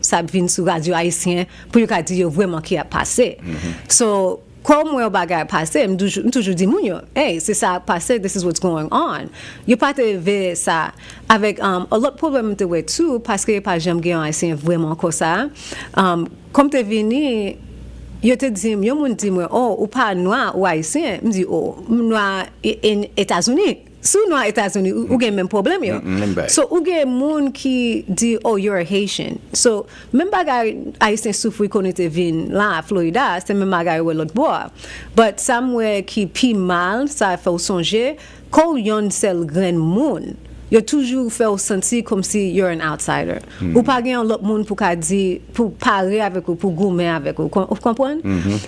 ça vient sur radio haïtien pour yo ka di yo vraiment qui a passé. So comme moi bagay passé, toujours dit moun yo, hey, c'est ça passé, this is what's going on. Yo pas te ve ça avec a lot problem de way too parce que pas jamais gen haïtien vraiment comme ça. Comme te vini yo te dit yo moun di moi oh ou pas noir ou haïtien, me dit oh noir in États-Unis. Sous nos États-Unis, ou gen même problème yo. So ou gen moun qui dit oh you're a Haitian. So même bagay haïtien souffri qu'on était vin là à Florida, c'est même bagay ou l'autre bois. But somewhere qui pi mal, ça fait songer qu'on yon sel grand moun. You toujours fait sentir comme si you're an outsider. Ou pas gen l'autre monde pour pour parler avec ou pour goumer avec ou comprenez?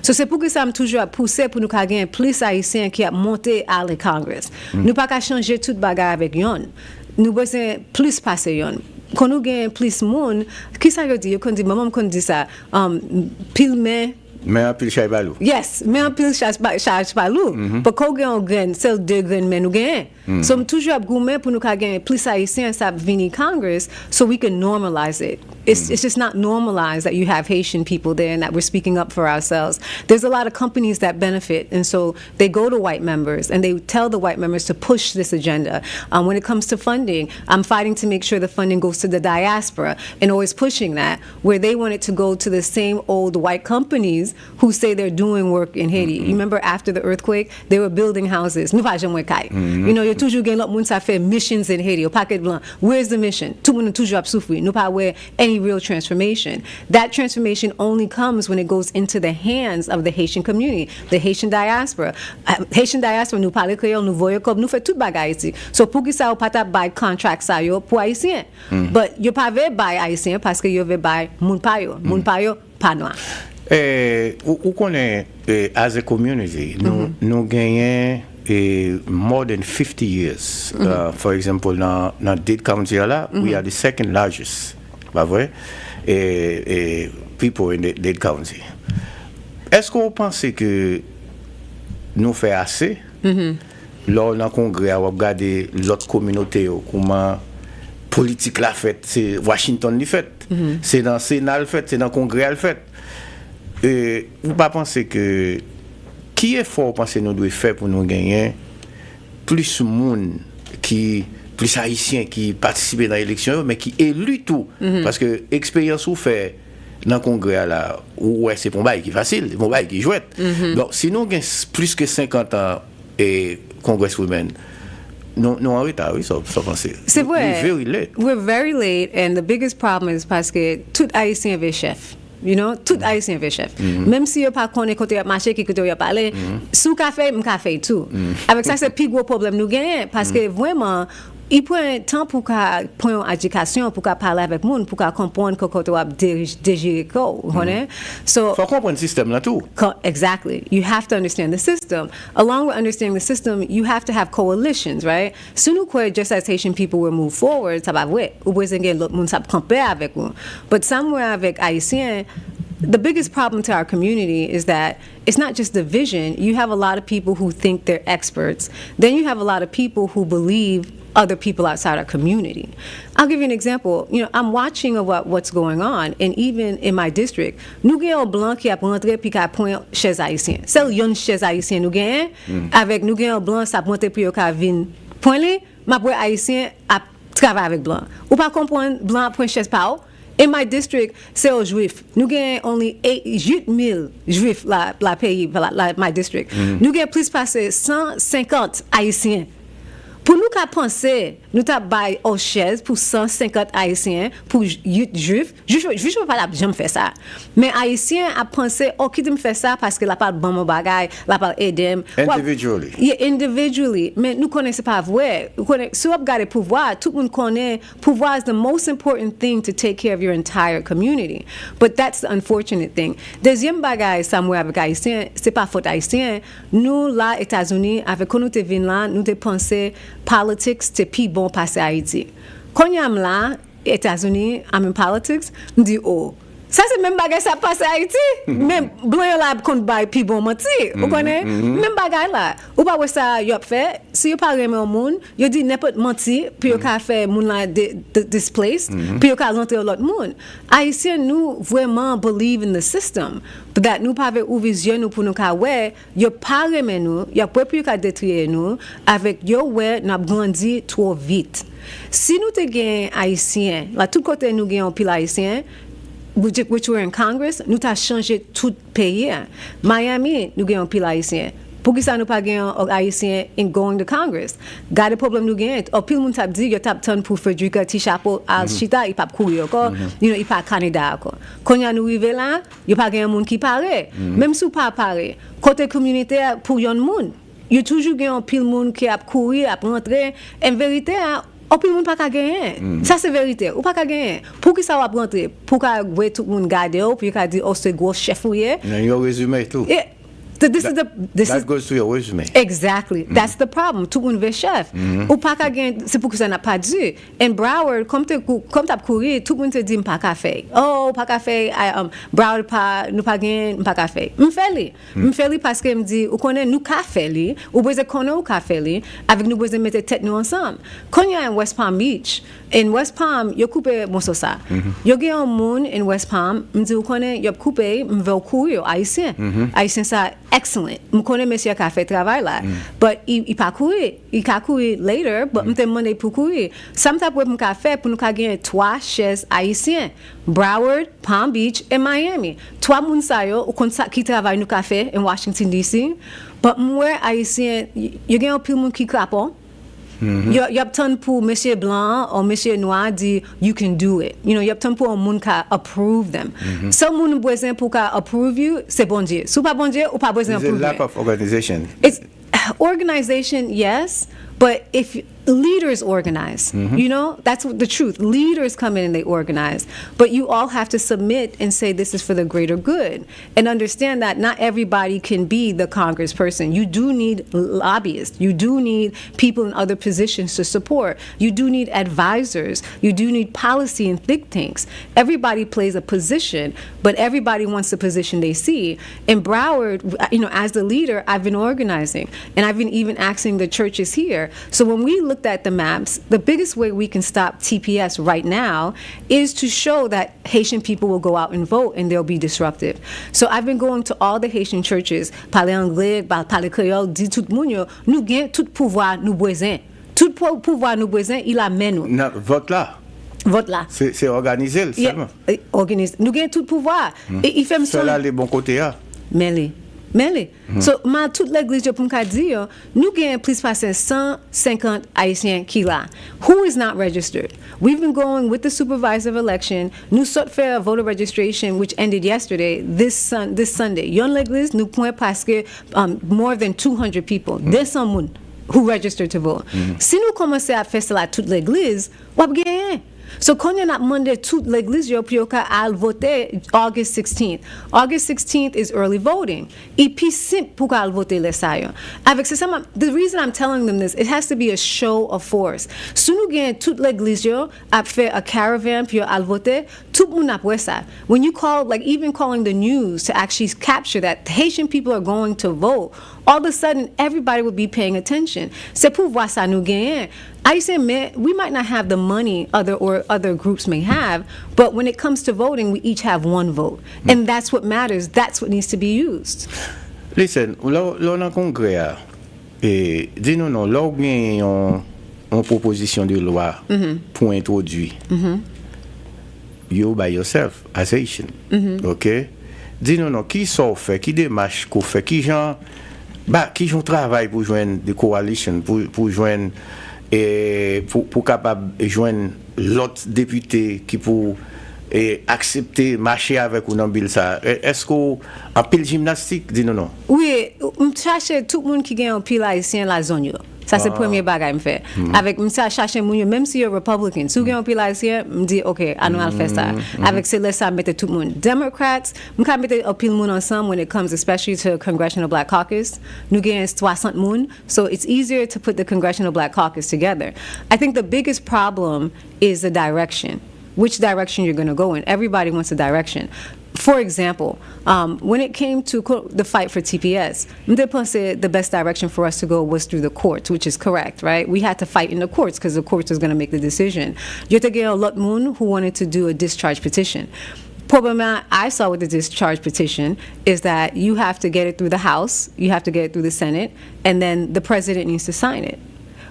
So c'est pour que ça me toujours pousser pour nous gagner plus haïtiens qui a monté à le Congress. Nous pas qu'à changer toute bagarre avec yon. Nous besoin plus passer yon. Quand nous gagne plus monde, qui ça veut dire? Quand dit maman quand dit ça pile mais un pile charge balou. Yes, mais un pile charge balou. Parce qu'on gagne c'est 2 grains mais nous gagne. So I'm toujours à goumer pour nous gagner plus haïtiens ça venir Congress so we can normalize it. It's just not normalized that you have Haitian people there and that we're speaking up for ourselves. There's a lot of companies that benefit, and so they go to white members and they tell the white members to push this agenda. When it comes to funding, I'm fighting to make sure the funding goes to the diaspora and always pushing that, where they want it to go to the same old white companies who say they're doing work in Haiti. You remember after the earthquake, they were building houses. You know, you're toujours gain lot moun ça fait missions in Haiti. Au paquet blanc. Where's the mission? Tout moun toujours ap souffrir. Nous pas where any real transformation. That transformation only comes when it goes into the hands of the Haitian community, the Haitian diaspora. Haitian diaspora nous parle créole, nous voyons comme nous fait tout bagay ici. So pour que ça ou pas buy contract ça yo pour haïtien. But you pas ve buy haïtien parce que you ve buy moun pa yo pas noir. Ou connaît as a community nous gagnons more than 50 years. For example, dans Dade County là, we are the second largest. Pas vrai? People in Dade County. Est-ce qu'on pense que nous fait assez? Lors d'un congrès, on regarde l'autre communauté, comment politique la fait, c'est Washington le fait, c'est dans le Sénat le fait, c'est dans le congrès le fait. Vous pas penser que qui est fort penser nous devons faire pour nous gagner plus monde qui plus haïtiens qui participent dans l'élection mais qui élu tout parce que expérience ou fait dans le congrès là ouais c'est un bail qui facile un bail qui jouette donc si nous gagnons plus que 50 ans et Congresswoman non en retard oui ça penser c'est vrai we're very late and the biggest problem is parce que tout haïtien veut chef. You know, tout haïtien veut chef. Même si yo pas connaît côté marché qui côté yo parler, sous café, café tout. Avec ça c'est plus gros problème nous gagnons parce que vraiment il prend un temps pour qu'à prendre éducation pour qu'à parler avec monde pour qu'à comprendre que côté va dégérer quoi, so faut comprendre le système là tout. Exactly. You have to understand the system. Along with understanding the system, you have to have coalitions, right? Si nous quoi just as Haitian people will move forward, ça va ouais. Ou besoin gen l'autre monde ça camper avec nous. But somewhere avec haïtien the biggest problem to our community is that it's not just the vision. You have a lot of people who think they're experts. Then you have a lot of people who believe other people outside our community. I'll give you an example. You know, I'm watching what's going on, and even in my district, nous gagnons blanc qui a rentré puis qui a point chez haïtien. C'est une chez haïtien nous gagnons avec nous gagnons blanc ça monter puis qui vinn point les ma pour haïtien a travailler avec blanc. Ou pas comprendre blanc point chez pao. In my district, c'est aux juifs. Nous gagnons only 8,000 juifs la pays la my district. Nous gagnons plus passer 150 haïtiens. Pour nous qu'à penser, nous t'a bail aux chaises pour 150 haïtiens pour 8 juifs. Juif pas la jamais faire ça. Mais haïtien a pensé oh qui me fait ça parce que la pas bon mon bagage, la pas aider. Individually. Yeah, individually. Mais nous connaissons pas vrai. Si on regarde pouvoir, tout le monde connaît pouvoir is the most important thing to take care of your entire community. But that's the unfortunate thing. Deuxième bagage somewhere avec haïtien, c'est pas faute haïtien. Nous là États-Unis avec quand nous te vinn là, nous te penser politics c'est plus bon passer à Haïti. Quand y am là États-Unis, I'm in politics, me dit oh ça c'est même bagage ça passe à Haïti. Même blanc là qu'on bail plus bon menti. Vous connaissez même bagage là. Ou pas ça y a fait si yo pa reme au moun, yo di n'importe menti, puis yo ka fait moun la displaced, puis yo ka rentre l'autre moun. Haïtien nous vraiment believe in the system, but that nous pa ve ouvrir yeux nous pour nous ka ouais, yo pa reme nous, yo pas puis yo ka détruire nous avec yo ouais n'a grandi trop vite. Si nous te gen haïtien, là tout côté nous gen pile haïtien, which were in Congress, nous t'a changé tout pays. Miami, nous gen pile haïtien. Pour qui ça nous pas gen haïtien in going to Congress? Gade problème nous gen. Ou pile moun t'a dit yo t'a ton pour Frederica ti chapeau al chita, il pas courir encore, il pas Canada encore. Quand y a nous rive là, yo pas gen moun qui parle. Même si pas parle, côté communautaire pour yon moun, yo toujours gen pile moun qui a courir, a rentrer. En vérité, ou pile moun pas ka gagner. Ça c'est vérité. Ou pas ka gagner. Pour qui ça va rentrer? Pour ka ouais tout moun garder ou puis ka dire oh c'est gros chef ou yé. Yo résumé tout. That goes to your resume. Exactly. That's the problem. Tout le monde veut chef. Ou pas qu'à gagner, c'est pour que ça n'a pas dû. En Broward, comme t'as couru, tout le monde te dit pas qu'à faire. Oh, pas qu'à faire. Broward pas, nous pas gagner, pas qu'à faire. M'fais parce que me dit, ou connaît nous qu'à faire li, ou besoin connaît ou qu'à faire li, avec nous besoin mettre tête nous ensemble. Quand y a en West Palm Beach, in West Palm, yo coupé mon ça. Yo gagne un monde in West Palm, me dit ou connaît, yo coupé, m'veut courir haïtien. Haïtien ça excellent. Je connais monsieur qui a fait travail là. But il pas courir. Il a couru later, but je demandé pour courir. Ça me t'a pour me faire pour nous gagner 3 chaises haïtiens. Broward, Palm Beach et Miami. 3 moun sa yo qui travaillent nous café in Washington DC. But moi haïtien, yo gagne un peu moun qui clapon. You have ton pour monsieur blanc or monsieur noir dit you can do it. You know, you have ton pour un moun ka approve them. Some moun besoin pour ka approve you, c'est bon Dieu. Si pas bon Dieu, ou pas besoin approve. It's a lack of organization. It's organization, yes, but if leaders organize, you know, that's the truth. Leaders come in and they organize, but you all have to submit and say this is for the greater good and understand that not everybody can be the congressperson. You do need lobbyists. You do need people in other positions to support. You do need advisors. You do need policy and think tanks. Everybody plays a position, but everybody wants the position they see. In Broward, you know, as the leader, I've been organizing and I've been even asking the churches here. So when we looked at the maps, the biggest way we can stop TPS right now is to show that Haitian people will go out and vote and they'll be disruptive. So I've been going to all the Haitian churches, parler anglais, parler créole, dit tout moun yo, nous gain tout pouvoir nous besoin. Tout pouvoir nous besoin, il amène nous. Vote là. Vote là. C'est organisé seulement. Organise. Nous gain tout pouvoir. Et il fait cela les bons côtés là. Mais so toute l'église pour me dire nous gagnons plus passer 150 haïtiens qui là who is not registered. We've been going with the supervisor of election. Nous sort faire voter registration which ended yesterday this Sunday. Yon l'église nous point parce que more than 200 people. There's someone who registered to vote. Si nous commençons à faire cela toute l'église, on va gagner. So quand on a demandé toute l'église Yoka à voter August 16th. August 16th is early voting. Et puis simple pour qu'elle vote les saillants. Avec ça, the reason I'm telling them this, it has to be a show of force. Si nous gagnons toute l'église à faire a caravan puis à voter, tout le monde après ça. When you call, like even calling the news to actually capture that Haitian people are going to vote, all of a sudden everybody will be paying attention. C'est pour voir ça nous gagner. I say, man, we might not have the money other groups may have, but when it comes to voting, we each have one vote. And that's what matters. That's what needs to be used. Listen, là dans congrès et dis-nous non, là bien une proposition de loi pour introduire. You by yourself as Haitian. OK? Dis-nous non, qui sont fait, qui démarche qu'on fait, qui gens travail pour joindre des coalitions pour joindre et pour capable joindre l'autre député qui pour accepter marcher avec ou dans bill ça. Est-ce qu'on en pile gymnastique dit non? Oui, on cherche tout le monde qui gagne en pile haïtien la zone. Ça c'est le premier bagage me fait. Avec ça chercher moun même si you're Republican, si vous gagne en pile haïtien, me dit OK, I know I'll faire ça. Avec c'est là ça mettre tout le monde. Democrats, on peut mettre en pile moun ensemble when it comes especially to Congressional Black Caucus. Nous gagne 60 moun, so it's easier to put the Congressional Black Caucus together. I think the biggest problem is the direction. Which direction you're going to go in. Everybody wants a direction. for example, when it came to the fight for TPS, the best direction for us to go was through the courts, which is correct, right? We had to fight in the courts because the courts was going to make the decision. You had a lot moon who wanted to do a discharge petition. Problem I saw with the discharge petition is that you have to get it through the House, you have to get it through the Senate, and then the president needs to sign it.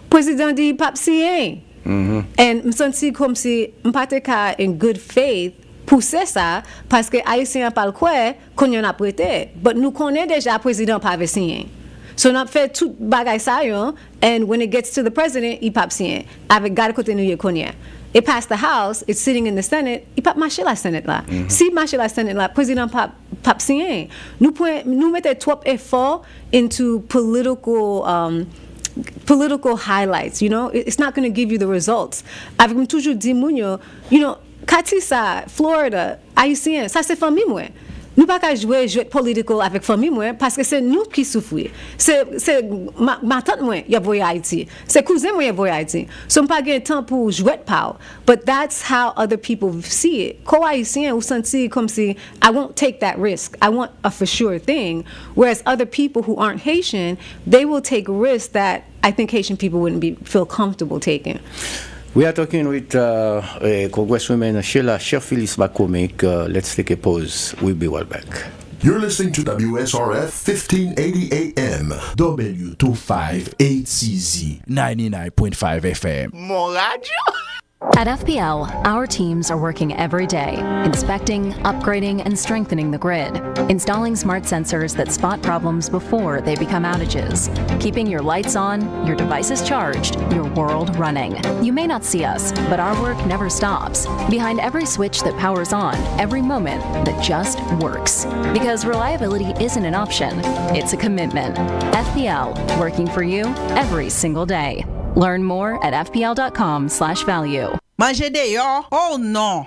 President dit pas signer. And me senti comme si m'pate ka in good faith pousser ça parce que haïtien pas le quoi qu'on y en a prêté. But nous connaît déjà président pas signer. So n'a fait tout bagay ça yo, and when it gets to the president, il pas signer. Avec garde côté nous y connaît. It passed the House, it's sitting in the Senate, il pas marcher la Senate là. Si marcher la Senate là, président pas signer. Nous mettons trop effort into political highlights, you know, it's not going to give you the results. Avec toujours dit mounio, you know, Katisa, Florida, haïtien, ça c'est famille moi. Nous pas qu'à jouer political avec famille moi parce que c'est nous qui souffrons. C'est ma tante moi y a voyé Haïti. C'est cousin moi y a voyé Haïti. So pas gain temps pour jouer power. But that's how other people see it. Co haïtien ou senti comme si I won't take that risk. I want a for sure thing. Whereas other people who aren't Haitian, they will take risks that I think Haitian people wouldn't feel comfortable taking. We are talking with Congresswoman Sheila Cherfils MComik. Let's take a pause. We'll be right back. You're listening to WSRF 1580 AM, W258CZ, 99.5 FM. Mon radio? At FPL, our teams are working every day, inspecting, upgrading, and strengthening the grid, installing smart sensors that spot problems before they become outages, keeping your lights on, your devices charged, your world running. You may not see us, but our work never stops. Behind every switch that powers on, every moment that just works. Because reliability isn't an option, it's a commitment. FPL, working for you every single day. Learn more at fpl.com/value. Manger dehors? Oh non!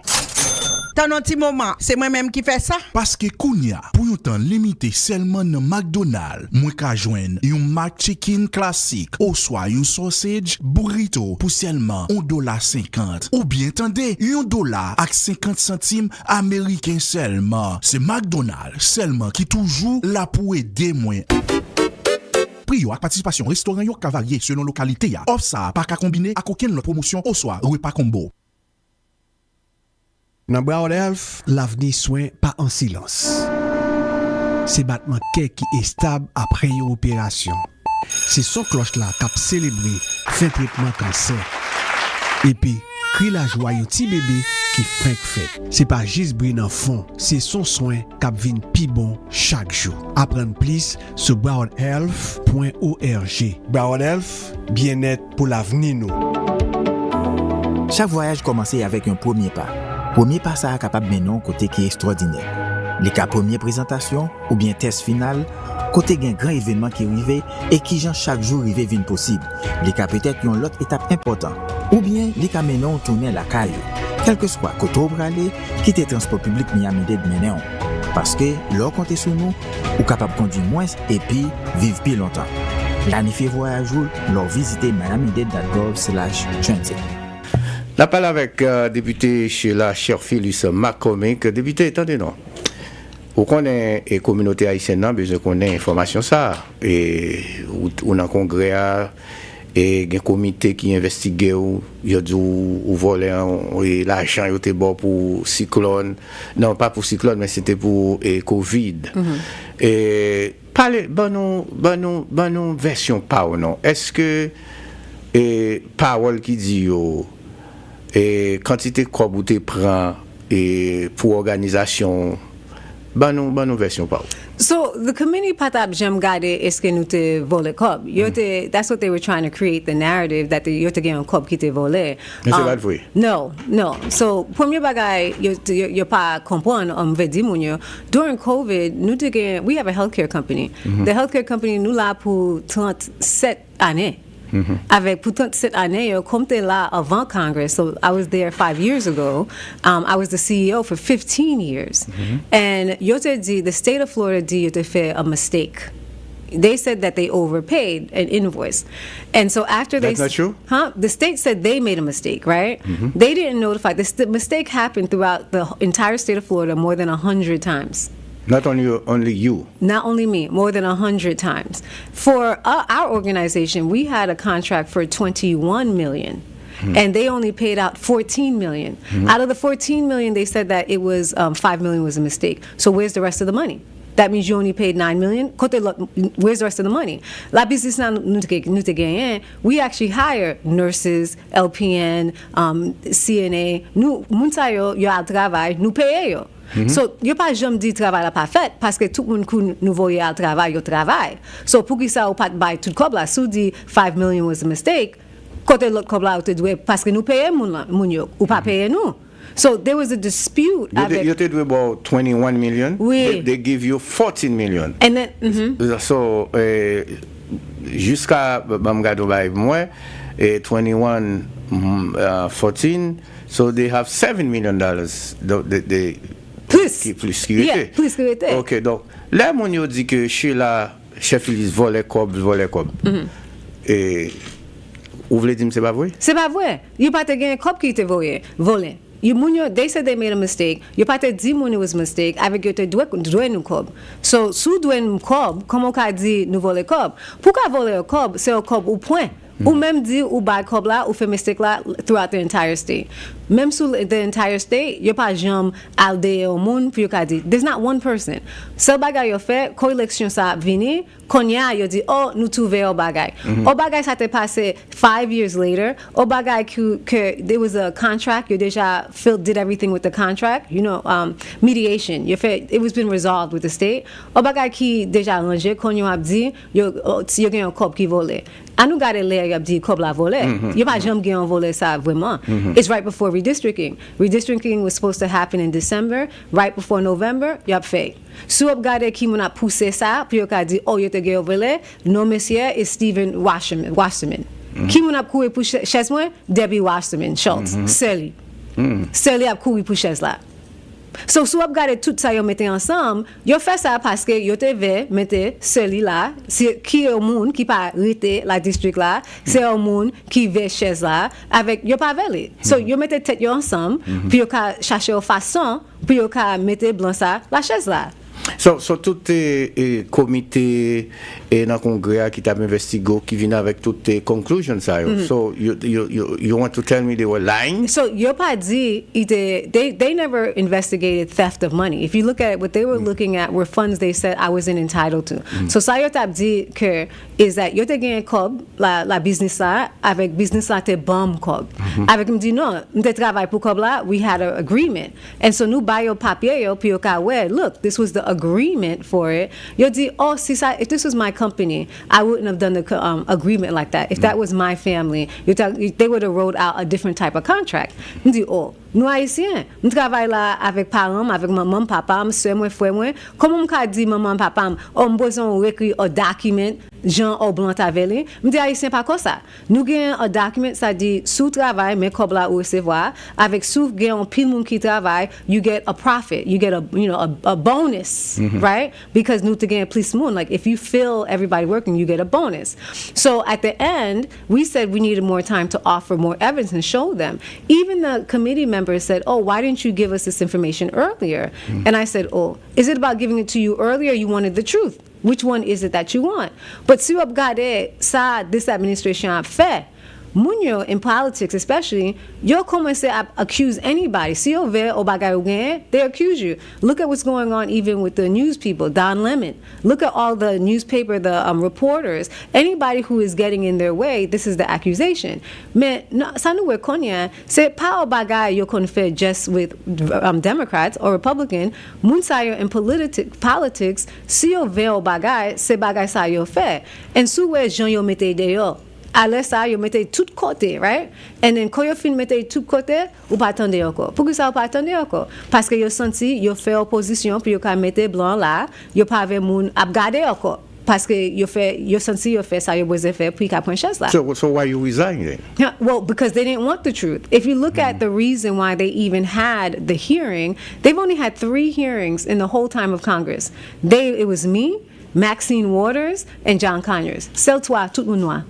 T'as un petit moment, c'est moi-même qui fais ça? Parce que Kounia, pour yon temps limité seulement dans McDonald's, moi ka joindre yon McChicken classique, ou soit yon sausage burrito pour seulement $1.50. Ou bien tendez, $1 ak 50 centimes américains seulement. C'est McDonald's seulement qui toujours là pour aider moi. Prix ak participation restaurant yo ka varier selon localité ya. Offre ça pas ka combiner ak aucune autre promotion ou soit repas combo. Dans Broward Health, l'avenir soin pas en silence. C'est battement cœur qui est stable après une opération. C'est son cloche là qui a célébré fin traitement cancer. Et puis, crie la joie yon petit bébé qui fait. C'est pas juste brin en fond, c'est son soin qui vient pi bon chaque jour. Apprendre plus sur browardhealth.org. Broward Health, bien-être pour l'avenir nous. Chaque voyage commence avec un premier pas. Premier pas ça capable menon côté qui est extraordinaire. Les cas première présentation ou bien test final, côté gen grand événement qui arrivé et qui genre chaque jour arrivé vinn possible. Les cas peut-être yon l'autre étape important ou bien les cas menon tourner la caille. Quel que soit côté ou bralé, quitter transport public Miami-Dade menon. Parce que leur compter sur nous ou capable conduire moins et puis vivre plus longtemps. Planifier voyage ou leur visiter miamidade.gov/transit. La parole avec député Sheila Cherfils MComik. Député, attendez non. Ou connaît la communauté haïtienne a besoin qu'on ait information ça et ou dans congrès et un comité qui investigue ou voler l'argent yo était bon pour cyclone, non pas pour cyclone mais c'était pour Covid. Et parler bon version pas ou non. Est-ce que parole qui dit yo et quantité quoi vous te prend et pour organisation ban version pas. So the committee patap jem gade eske nou te vole kob. That's what they were trying to create the narrative that yo te gen kob ki te vole. Mais c'est pas vrai. No. So premier bagay yo pa kompon ve di moun yo. During COVID, nou te gen, we have a healthcare company. The healthcare company nou la pour 37 années. Avec pour 37 années, comme t'es là avant Congress, so I was there 5 years ago. I was the CEO for 15 years. And yo te dit, the state of Florida dit yo te fait a mistake. they said that they overpaid an invoice. And so after That's not true? The state said they made a mistake, right? They didn't notify. The mistake happened throughout the entire state of Florida more than 100 times. Not only you. Not only me, more than 100 times. For our organization, we had a contract for $21 million. And they only paid out $14 million. Out of the $14 million, they said that it was $5 million was a mistake. So where's the rest of the money? That means you only paid $9 million. Where's the rest of the money? La business now, we actually hire nurses, LPN, CNA. Nous, mounsayo, yo al travail, nous paye yo. So, yo pas jamais dit travail la pas fait parce que tout le monde qui nous voyait al travail, yo travail. So, pour qui ça ou pas buy tout comme là, sous dit $5 million was a mistake. Côté l'autre comme là, parce que nous payons moun yo, ou pas payer nous. So there was a dispute. You did about 21 million. Oui. They give you 14 million. And then, So, jusqu'à Bamgado by moi, 21, 14. So they have $7 million. They plus qui yeah, plus que était. Ok, donc là, mon yo dit que Sheila Cherfils volait cob. Et vous voulez dire que c'est pas vrai? C'est pas vrai. You pas te gagner cop qui te volé. You munyo, they said they made a mistake. You pas te dit moun it was a mistake. Avec yo te doué nou cob. So sous doué nou cob, comment qu'a dit nous voler cob? Pourquoi voler un cob? C'est un cob au point. Ou même dit ou buy cob là ou fait mistake là throughout the entire state. Même sous the entire state, you pas jam al de au moun pour yo ka dit. There's not one person. Seul bagay yo fait, ko election sa vini, konya yo dit oh nous trouver au bagay. Au bagay ça t'est passé 5 years later. Au bagay que there was a contract, you déjà did everything with the contract, you know, mediation. You fait it was been resolved with the state. Au bagay qui déjà arrangé, konyo a dit yo gen un cop qui volé. Anou gade le y a dit cob la volé. You pas jamais gen volé ça vraiment. It's right before redistricting. Redistricting was supposed to happen in December, right before November, y a fait. Sou ap gade ki moun a poussé ça, puis yo ka dit oh yo te gen volé, non monsieur is Stephen Wasserman. Ki moun ap courir pour chaise moi? Debbie Wasserman Schultz. Sally. Sally ap courir pour chaise là. So, sou ap gade tout ça yo mette ensemble, yo fait ça parce que yo te ve mette Sally là, qui est au monde qui pas rete la district là, c'est au monde qui ve chaise là avec yo pas vele. So, yo mette tête yo ensemble, puis yo ka chercher une façon, puis yo ka mette blanc ça la chaise là. So tout comité et dans congrès qui t'a investigé qui vient avec toutes tes conclusions ça. So you want to tell me they were lying? So your party they never investigated theft of money. If you look at it, what they were looking at were funds they said I wasn't entitled to. So ça yo t'a dit que is that yo te gagne cob la business là avec business là te bomb cob. Avec me dit non, m'te travail pour cob là, we had an agreement. And so nous buy your papier yo puis yo ka ouais, look, this was the agreement for it. You di, oh, if this was my company, I wouldn't have done the agreement like that. If that was my family, they would have wrote out a different type of contract. You di, oh, nous haïtiens, nous travaillons là avec parents, avec maman, papa, soeur, moi, frère, moi. Comment on dit maman, papa, on besoin écrire un document, Jean au blanc avec me dit haïtien pas comme ça. Nous gagnons un document, ça dit sous travail, mais comme là ou recevoir, avec sous gagnons pile monde qui travaille, you get a profit, you get a bonus, right? Because nous te gagnons plus monde. Like if you fill everybody working, you get a bonus. So at the end, we said we needed more time to offer more evidence and show them. Even the committee members said, oh, why didn't you give us this information earlier? And I said, oh, is it about giving it to you earlier? You wanted the truth. Which one is it that you want? But si vous regardez ça, this administration a fait, Munyo in politics especially, yo commence à accuse anybody. Si yo ve o bagay ou gen, they accuse you. Look at what's going on even with the news people, Don Lemon. Look at all the newspaper, the reporters. Anybody who is getting in their way, this is the accusation. Mais ça nous reconnaît, c'est pas o bagay yo kon fait just with Democrats or Republican. Moun sa yo in politics, si yo ve o bagay, c'est bagay sa yo fait. And sou we jan yo mette de yo. Alors ça, yo mette tout côté, right? And then quand yo fin mette tout côté, ou pas attendre encore. Pourquoi ça ou pas attendre encore? Parce que yo senti yo fait opposition puis yo ka mette blanc là, yo pas avec moun ap garder encore. Parce que yo senti yo fait ça yo besoin faire puis ka prendre chance là. So why you resign then? Yeah, well, because they didn't want the truth. If you look at the reason why they even had the hearing, they've only had 3 hearings in the whole time of Congress. It was me, Maxine Waters, and John Conyers. Celle toi, tout moun noir.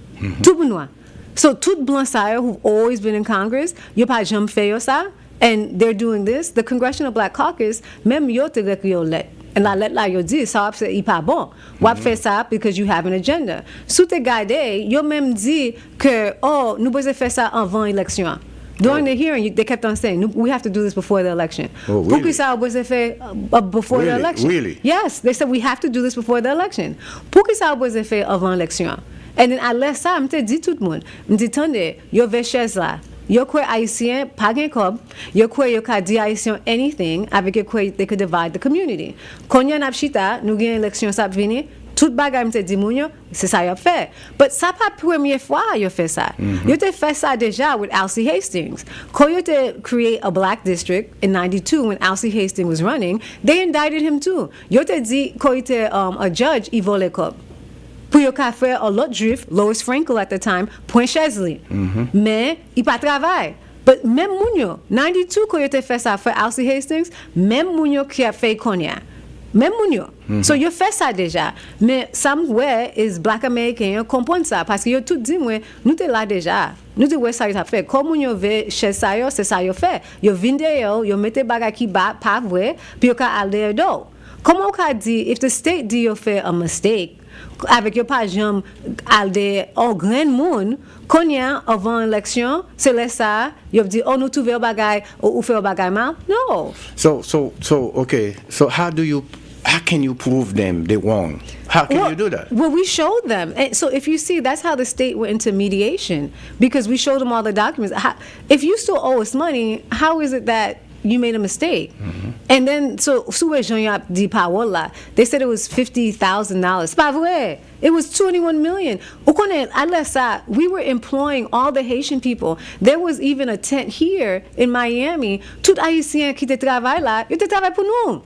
Tout moun noir. So, tout blanc sa yo who've always been in Congress, yo pa jam fe yo sa, and they're doing this. The Congressional Black Caucus, même yo te rek yo let. And la let la yo di, sa wap se i pa bon. Wap fe sa because you have an agenda. Sou te gade, yo même di que, oh, nou beze fe sa avant eleksyon. During the hearing, they kept on saying, we have to do this before the election. Oh, really? Pouki sa beze fe before the election. Really? Yes, they said we have to do this before the election. Pouki sa beze fe avant eleksyon. And then I let sa, mte di tout moun. Mte tande, yo ve chez la. Yo kwe Haitien, pa gen kob, yo kwe yo ka di Haitien anything, avec yo kwe they could divide the community. Konya nap chita, nou gen eleksyon sap vini, tout bagay mte di moun yo, se sa yo fe. But sa pa premier fwa yo fe sa. Yo te fe sa deja with Alcee Hastings. Ko yo te create a black district in 92 when Alcee Hastings was running, they indicted him too. Yo te di, ko yo te a judge, i vole kob. Pou yo ka fè a lot juif, Lois Frankel at the time, point Chesley. Men, i pa travay. But même moun yo, 92 ko yo te fè sa fè Alcee Hastings, même moun yo ki a fè Konya. Même moun yo. So yo fè sa deja. Men, somewhere is Black American yo kompon sa, paske yo tout di mwen, nou te la deja. Nou te wè sa yo ta fè. Kom moun yo ve chè sa yo, se sa yo fè. Yo vinde yo mette bagay ki pa vwe, pi yo ka alde yo do. Koman ka di, if the state di yo fè a mistake, avec yo pa jam alde en grand moun konya avant election c'est là ça yo dit oh nous trouver bagay ou faire bagay mal no So okay, so how can you prove them they wrong? How can you do that? Well, we showed them. And so if you see, that's how the state went into mediation, because we showed them all the documents. If you still owe us money, how is it that you made a mistake? And then, so, they said it was $50,000. Pas vrai. It was 21 million. We were employing all the Haitian people. There was even a tent here in Miami. Tout Haitien qui te travaille là, yo te travaille pour nous.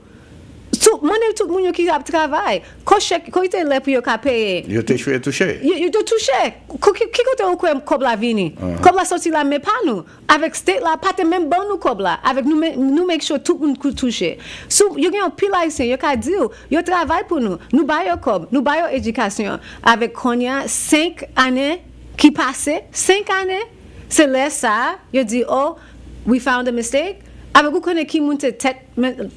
Tout moun yo ki ap travay. Ko ite le pou yo ka peye. Yo te touche. Yo te touche. Ki kote ou kwe kob la vini? Kob la soti la me pa nou. Avec state la pate men ban nou kob la. Avec nou make sure tout moun kou touche. So yo gen yon pil Haitien, yo ka di yo travay pou nou. Nou bay yo kob, nou bay yo edukasyon. Avec Konya 5 ane ki pase, 5 ane. Se le sa, yo di oh, we found a mistake. Avec ou connaît qui monte tête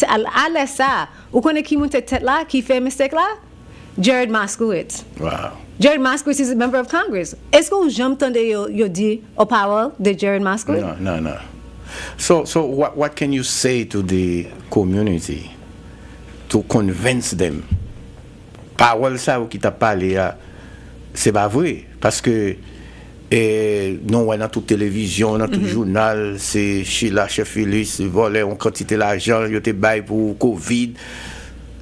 à la ça ou connaît qui monte tête là qui fait mistake là Jared Moskowitz. Wow. Jared Moskowitz is a member of Congress. Est-ce que vous j'entendez yo dit au power de Jared Moskowitz? No. So what can you say to the community to convince them? Parole ça ou qui t'a parlé c'est pas vrai parce que non, dans toute télévision, dans tout journal, c'est Sheila Cherfils volait en quantité d'argent, il était bail pour Covid.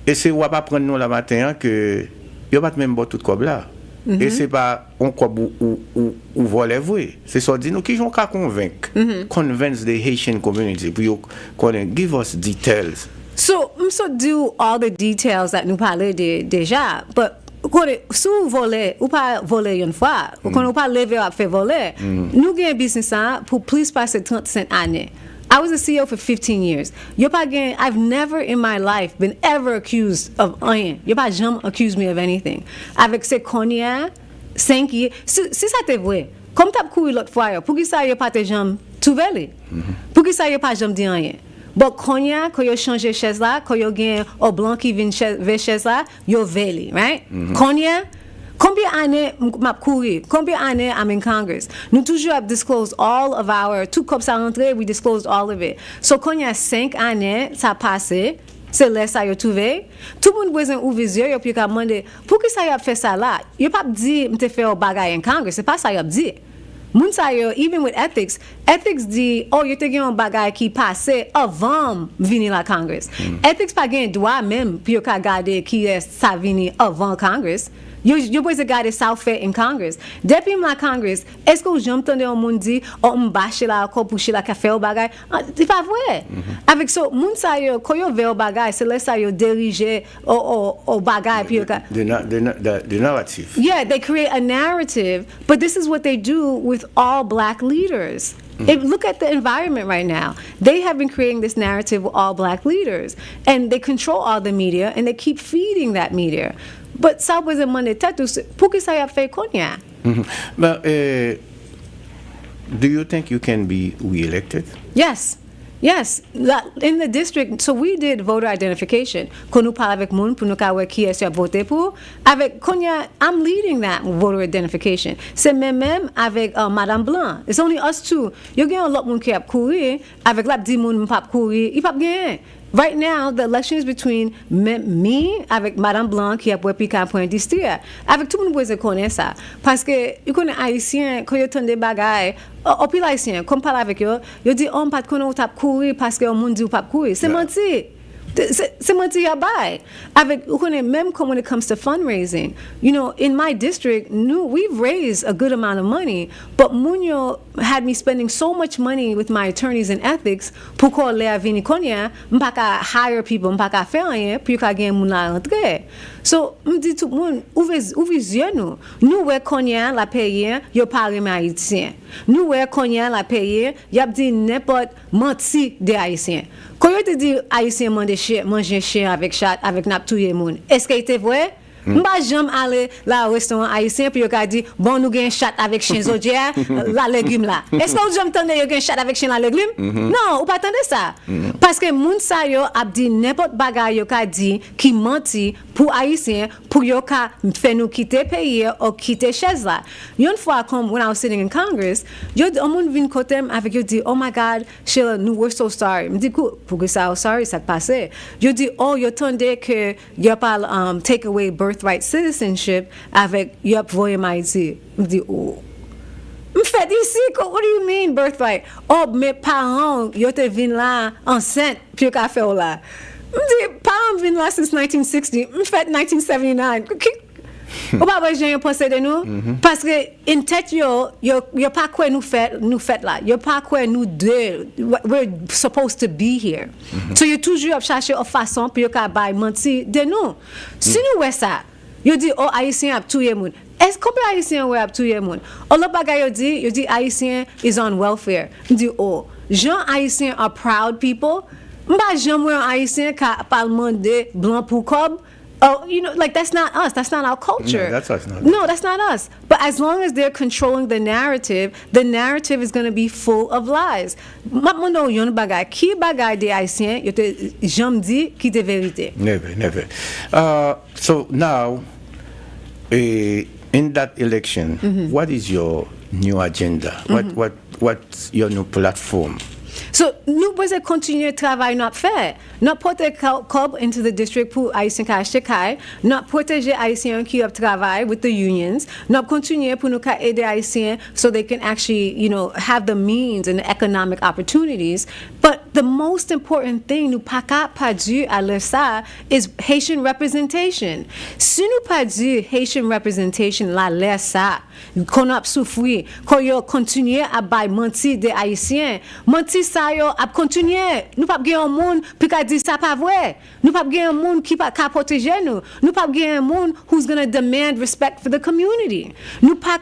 Et c'est ou pas prendre nous la matin que il pas même tout comme là. Et c'est pas on cob ou voler vrai. C'est ça dit nous qui vont convaincre, convince the Haitian community pour give us details. So do all the details that nous parlons déjà, but sous voler ou pas voler une fois quand on pas lever à faire voler nous gain business pour plus passer 35 années. I was a CEO for 15 years. I've never in my life been ever accused of rien. You pas jamais accused me of anything. Avec ces cognac 5 years si ça te vrai comme t'as couru l'autre fois pour qui ça y pas te jamais tout vele pour qui ça y pas jamais dit rien. But Konya, quand yo change chaise là, quand yo gen au blanc qui vient vers chaise là, yo veli, right? Konya, combien d'années m'a couru? Combien d'années I'm in Congress? Nous toujours have disclosed all of our tout comme ça rentré, we disclosed all of it. So Konya 5 années ça passé, c'est là ça yo trouvé. Tout le monde besoin ouvrir yeux yo puis ka demander pour qui ça y a fait ça là? Yo pas dit m'te fait au bagay en Congress, c'est pas ça y a dit. Moun sa yo, even with ethics dit, oh, yo te gen yon bagay ki pase avant vini la Congress. Ethics pa gen droit même, puis yo ka gade ki sa vini avant Congress. Yo boys gade sa fait in Congress. Depuis la Congress, est-ce que j'aime tande yon moun di, oh, m'bache la ko pou la ka fe o bagay? C'est pas vrai. Avec so, moun sa yo, ko yo ve o bagay, c'est là sa yo dirige o bagay, puis yo ka... The narrative. Yeah, they create a narrative, but this is what they do with all black leaders. Look at the environment right now. They have been creating this narrative with all black leaders, and they control all the media, and they keep feeding that media. But ça was a money tatus. Pour que ça y a fait konya? But do you think you can be re-elected? Yes. Yes, in the district, so we did voter identification. Quand nous parlons avec moun pour nous savoir qui est-ce qui a voté pour, avec Konya, I'm leading that voter identification. C'est même avec Madame Blanc. It's only us two. Yo gen l'autre moun qui a courir, avec la petit moun m'pa courir, il pas gagner. Right now, the election is between me, avec Madame Blanc, qui a pour piquer point d'histoire. Avec tout le monde qui connaît ça. Parce que, vous connaissez Haïtien, quand vous entendez des bagailles, au pile Haïtien, comme parle avec eux, vous dites, on ne peut pas courir parce que le monde dit qu'on ne peut pas courir. C'est menti. C'est menti à bail. Avec, vous connaissez, même when it comes to fundraising, you know, in my district, we've raised a good amount of money, but Munyo had me spending so much money with my attorneys and ethics pour qu'on l'ait vini konya, m'paka hire people, m'paka faire rien, puis qu'on gagne moun la rentrée. So, m'dit tout le monde, ouvrez yeux nous. Nous, ouais, konya la paye, yo parle haïtien. Nous, ouais, konya la paye, y'a dit n'importe menti des haïtiens. Quand yo te dit haïtien manger chien avec chat, avec nap touye moun, est-ce que c'était vrai? M'ba jamais aller là au restaurant haïtien puis yo ka dit bon nous gagne chat avec chien zodiac la légume là. Est-ce que vous jamais entendez yo gagne chat avec chien la légume? Non, ou pas attendre ça. Parce que moun sa yo a dit n'importe bagay yo ka dit qui menti pour haïtien pour yo ka faire nous quitter pays ou quitter chaise là. Une fois comme when I was sitting in Congress, yo on moun vinn côté avec yo dit oh my God, Sheila, we're so sorry. Me dit pour que ça sorry ça passé. Yo dit oh yo tendez que yo parle take away birthright citizenship avec yop voye Haïti. Me dit oh. Me fait ici what do you mean birthright? Oh mes parents yo te vinn là enceinte puis ka fait là. Me dit parents vinn là since 1960. Me fait 1979. Ou pas besoin penser de nous parce que in tête yo pas quoi nous fait là. Yo pas quoi nous deux we're supposed to be here. So you toujours chercher une façon pour yo ka bay menti de nous. Si nous ouais ça, yo dit oh haïtien a tué moun. Est-ce qu'on peut haïtien ouais a tué moun? On le bagay yo dit haïtien is on welfare. Dit oh, gens haïtien are proud people. M'ba jamais un haïtien ka parlement de blanc pour cob. Oh, you know, like that's not us. That's not our culture. No, that's us. No, that's not us. But as long as they're controlling the narrative is going to be full of lies. Mamono yon bagay, ki bagay de haïtien, yo te jam di ki de vérité. Never. So now, in that election, what is your new agenda? What's your new platform? So, nous devons continuer de travailler notre fait. Nous porter cob into the district pour Haïtien qui achètent, nous protéger Haïtiens qui travaillent with the unions, nous continuer pour nous aider Haïtiens so they can actually, you know, have the means and the economic opportunities. But the most important thing nous pas dû à leur ça is Haitian representation. Si nous pas dû Haitian representation la leur ça, qu'on a souffert, qu'on a continué à bailler mentir des Haïtiens, mentir ça yo a continuer. Nous pas gagner un monde puis qu'a dit ça pas vrai. Nous pas gagner un monde qui pas protéger nous. Nous pas gagner un monde who's going to demand respect for the community. Nous pas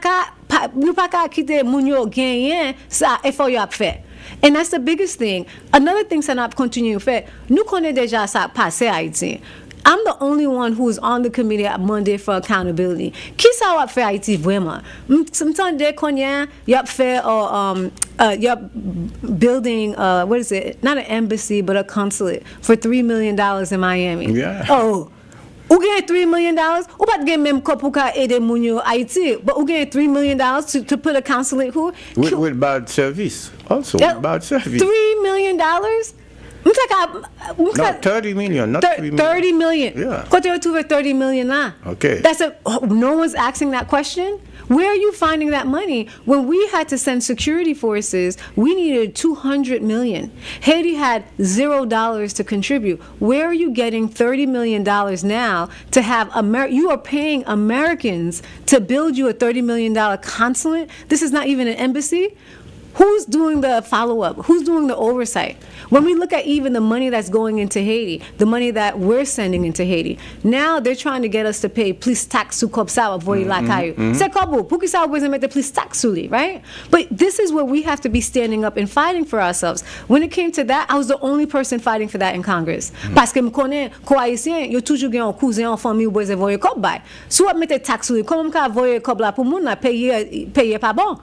quitter moun yo gagner ça effort yo a fait. And that's the biggest thing. Another thing ça n'a continuer fait. Nous connaît déjà ça passé Haïti. I'm the only one who's on the committee at Monday for accountability. Qui ça va faire Haïti vraiment? M'tendez konya y'a fait y'a building what is it? Not an embassy but a consulate for $3 million in Miami. Yeah. Oh. Ou gagne $3 million? Ou pas gagne même pour aider moun yo Haïti, but ou gagne $3 million to put a consulate who? With bad service also. Yeah, bad service. $3 million? No, 30 million, not 3 million. 30 million. Yeah. What do you do with 30 million now? Okay. No one's asking that question. Where are you finding that money? When we had to send security forces, we needed $200 million. Haiti had $0 to contribute. Where are you getting $30 million now to have you are paying Americans to build you a $30 million consulate? This is not even an embassy. Who's doing the follow-up? Who's doing the oversight? When we look at even the money that's going into Haiti, the money that we're sending into Haiti, now they're trying to get us to pay plus tax sous comme ça avoyer la caillou. C'est comme pour qui ça vous mettre plus tax sous lui, right? But this is where we have to be standing up and fighting for ourselves. When it came to that, I was the only person fighting for that in Congress. Parce que me connais haïtien, yo toujours gen un cousin en famille ou besoin voyer cob bay. Soit mettre tax sous lui, comment ka voyer cob là pour moun la payer pas bon.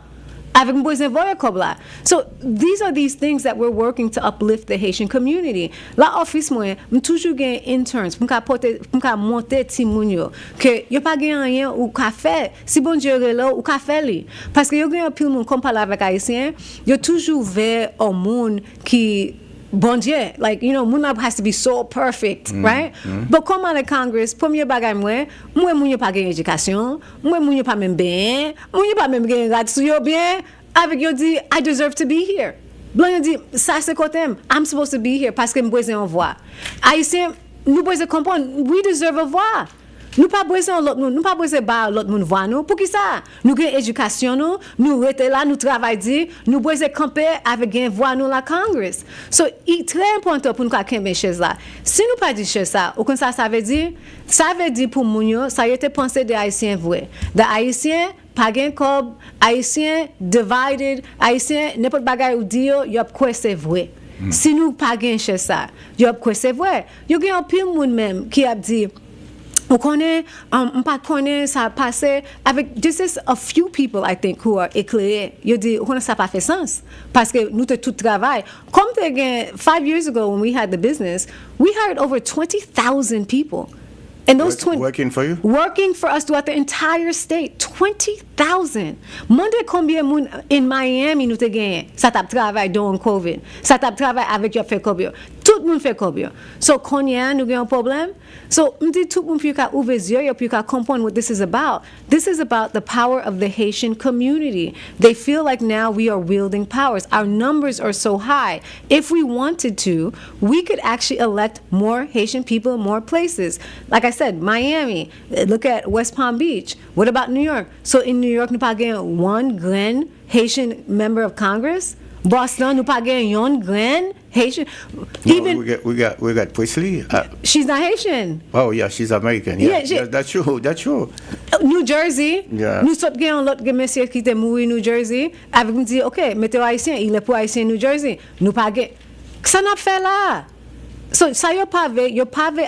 Avec mon besoin voyer cob là. So these are these things that we're working to uplift the Haitian community. La office moi, m toujours gen interns pour ka monter ti moun yo que yo pas gen rien ou ka fait. Si bon Dieu là ou ka fait li. Parce que yo gen un pile moun comme parler avec haïtien, yo toujours vers un monde qui bon Dieu, like, you know, moun has to be so perfect, right? But come on the Congress, premier bagay moi moun yo pas gen éducation, moun yo pas même bien, moun yo pas même gen gratitude yo bien, avec yo dit I deserve to be here. Blanc yo dit ça c'est côté I'm supposed to be here parce que m'besoin en voix. Haïtien nous besoin comprendre, we deserve a voix. Nous pas besoin l'autre nous pas besoin ba l'autre monde voir nous pour qui ça nous gain éducation nous rester là nous travailler nous besoin camper avec gain voir nous la Congress. So c'est très important pour nous camper chez là. Si nous pas dit chez ça ou comme ça veut dire pour moun ça y était pensé des haïtiens vrai. Des haïtiens pas gain cob, haïtiens divided, haïtiens n'importe bagaille ou dire y a quoi c'est vrai. Si nous pas gain chez ça, y a quoi c'est vrai. Yo gain un pile moun même qui a dit on connaît, on pas connaît ça passé avec this is a few people I think who are éclairés. Yo dit on ça pas fait sens parce que nous tout travail. Comme 5 years ago when we had the business, we hired over 20,000 people. And those working for you? Working for us throughout the entire state. 20,000. Monde combien moun in Miami nous te gagné. Ça t'a travaillé dans COVID. Ça t'a travaillé avec yo fait COVID. Tout le monde fait COVID. So konya nous gagne un problème. So m'di tout le monde peut ouvrir yeux et peut comprendre what this is about. This is about the power of the Haitian community. They feel like now we are wielding powers. Our numbers are so high. If we wanted to, we could actually elect more Haitian people in more places. Like I said, Miami, look at West Palm Beach. What about New York? So in New York, nous pas gain one grand Haitian member of Congress. Boston, nous pas gain one grand Haitian. Even we got Presley. She's not Haitian. Oh yeah, she's American. Yeah, that's true. New Jersey. Yeah. Nous sommes gain l'autre monsieur qui était mort New Jersey. Avec nous dit, OK, mettez haïtien, il est pour haïtien New Jersey. Nous pas gain. Ça n'a fait là. So ça yo pas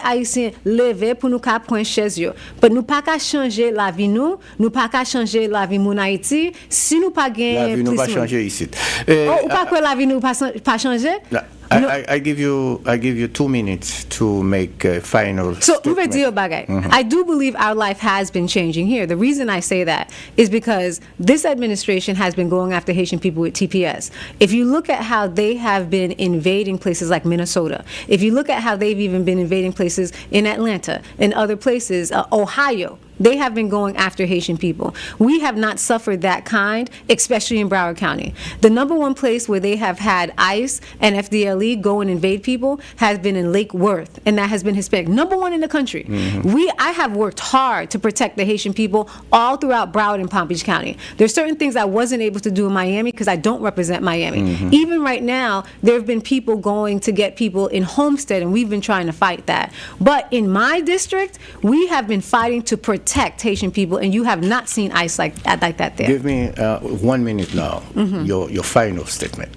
haïtien lever pour nous ka prendre chaise yo. Mais nous pas ka changer la vie nous pas ka changer la vie mon Haïti si nous pas gain la vie nous pas changer ici. Ou pas que la vie nous pas changer? I give you 2 minutes to make a final So, statement. I do believe our life has been changing here. The reason I say that is because this administration has been going after Haitian people with TPS. If you look at how they have been invading places like Minnesota, if you look at how they've even been invading places in Atlanta and other places, Ohio, they have been going after Haitian people. We have not suffered that kind, especially in Broward County. The number one place where they have had ICE and FDLE go and invade people has been in Lake Worth, and that has been Hispanic. Number one in the country. I have worked hard to protect the Haitian people all throughout Broward and Palm Beach County. There's certain things I wasn't able to do in Miami because I don't represent Miami. Even right now, there have been people going to get people in Homestead, and we've been trying to fight that. But in my district, we have been fighting to protect Haitian people, and you have not seen ICE like that there. Give me 1 minute now. Your final statement.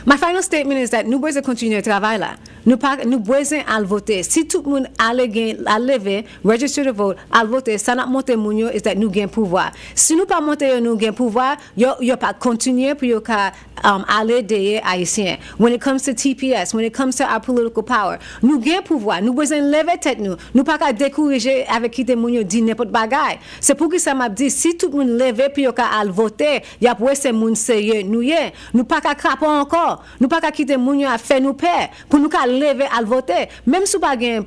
My final statement is that nous besoin continuer travail là. Nous besoin à voter. Si tout le monde à lever, register to vote, à voter, ça n'a monté moun yo is that nous gain pouvoir. Si nous pas monter nous gain pouvoir, yo pas continuer pour yo ka aller derrière haïtien. When it comes to TPS, when it comes to our political power, nous gain pouvoir. Nous besoin lever tête nous. Nous pas ka décourager avec qui te moun yo dit n'importe bagaille. C'est pour que ça m'a dit si tout le monde lever pour yo ka aller voter, y a pour ces moun sérieux nous pas ka craper encore. Nous pas ka quitter moun yo a faire nous paix pour nous ka lever à voter. Même si pas gain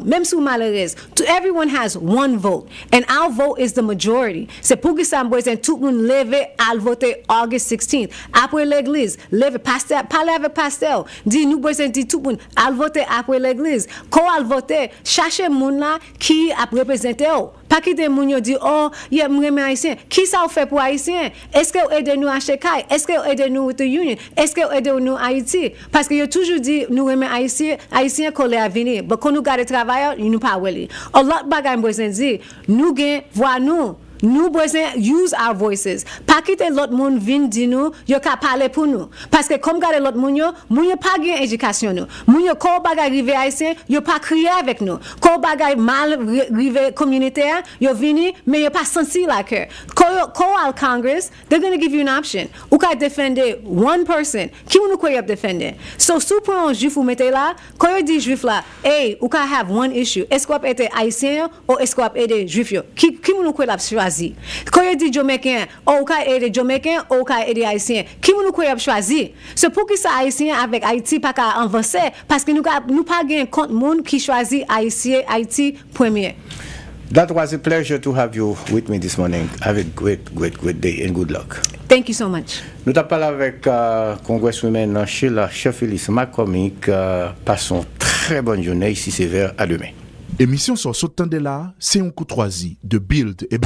même si malheureuse. Everyone has one vote, and our vote is the majority. C'est pour que ça besoin tout le monde lever à voter August 16th. Après l'église, lever pasteur, parler avec pasteur. Dit nous besoin dit tout le monde à voter après l'église. Quand à voter, chercher moun là qui a représenter. Pas quitter moun yo dit oh, yeah, m'aime haïtien. Qui ça fait pour haïtien? Est-ce que vous aidez nous à Chekai? Est-ce que vous aidez nous with the union? Est-ce que vous aidez nous à Haïti? Parce que yo toujours dit nous aimons haïtien collé à venir. Mais quand nous garder travail, nous pas weli. A lot bagay besoin dit nous gain voix nous. Nous besoin use our voices. Pas quitter l'autre monde vinn di nous, yo ka parler pour nous. Parce que comme garder l'autre monde yo pas gain éducation nous. Moun yo ko bagay rive haïtien, yo pas crier avec nous. Ko bagay mal rive communautaire, yo vini mais yo pas senti la cœur. Ko al Congress, they're going to give you an option. Ou ka defendre one person. Qui moun ko yap defender? So sous pour un juif ou mette là, ko yo di juif là, hey, ou ka have one issue. Est-ce qu'on être haïtien ou est-ce qu'on être juif yo? Qui moun ko la choisir? Quand il dit Jamaïcain, ou ka aider Jamaïcain, ou ka aider Haïtien, qui nous koy choisi? C'est pour que ça Haïtien avec Haïti pas ka avancer parce que nous pas gain compte monde qui choisit Haïti premier. That was a pleasure to have you with me this morning. Have a great day and good luck. Thank you so much. Nous t'avons parlé avec Congresswoman Sheila Cherfils MComik. Passons très bonne journée ici c'est vers à demain. Émission sur Sautant de là, c'est un coup 3 de Build et